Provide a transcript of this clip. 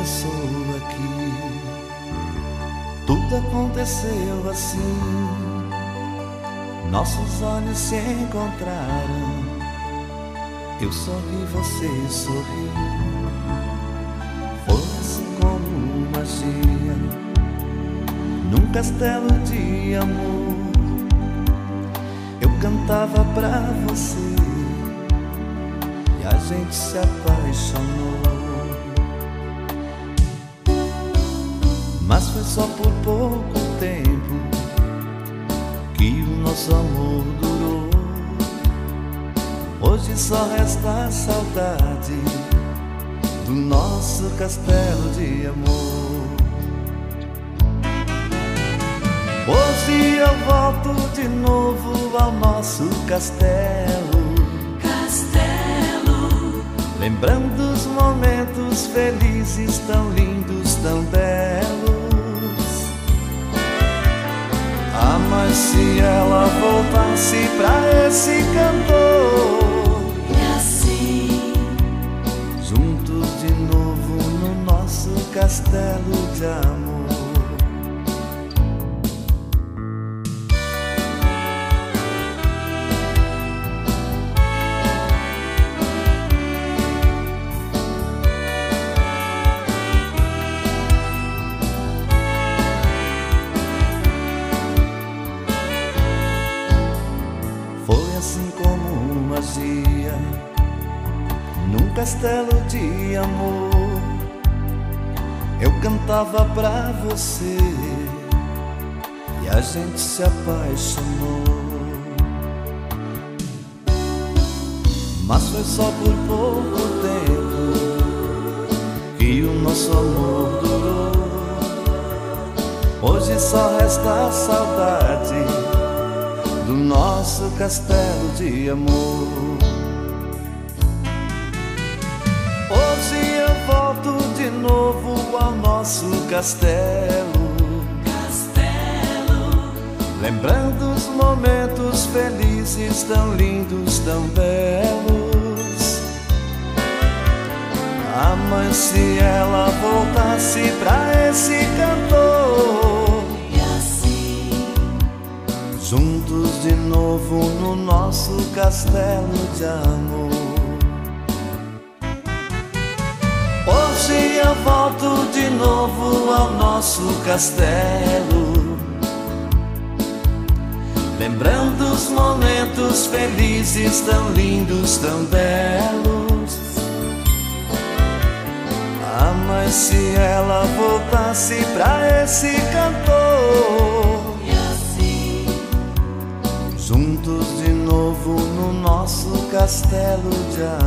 sou aqui. Tudo aconteceu assim, nossos olhos se encontraram. Eu sorri, você sorriu. Foi assim como magia, num castelo de amor. Eu cantava pra você e a gente se apaixonou. Mas foi só por pouco tempo que o nosso amor durou. Hoje só resta a saudade do nosso castelo de amor. Hoje eu volto de novo ao nosso castelo, lembrando os momentos felizes, tão lindos, tão belos. Ah, mas se ela voltasse pra esse cantor, e assim, juntos de novo no nosso castelo de amor. Foi assim como magia, num castelo de amor. Eu cantava pra você e a gente se apaixonou. Mas foi só por pouco tempo que o nosso amor durou. Hoje só resta a saudade do nosso castelo de amor. Hoje eu volto de novo ao nosso castelo, lembrando os momentos felizes, tão lindos, tão belos. Ah, mas se ela voltasse pra esse cantor, juntos de novo no nosso castelo de amor. Hoje eu volto de novo ao nosso castelo, lembrando os momentos felizes, tão lindos, tão belos. Ah, mas se ela voltasse pra esse cantor, juntos de novo no nosso castelo de amor.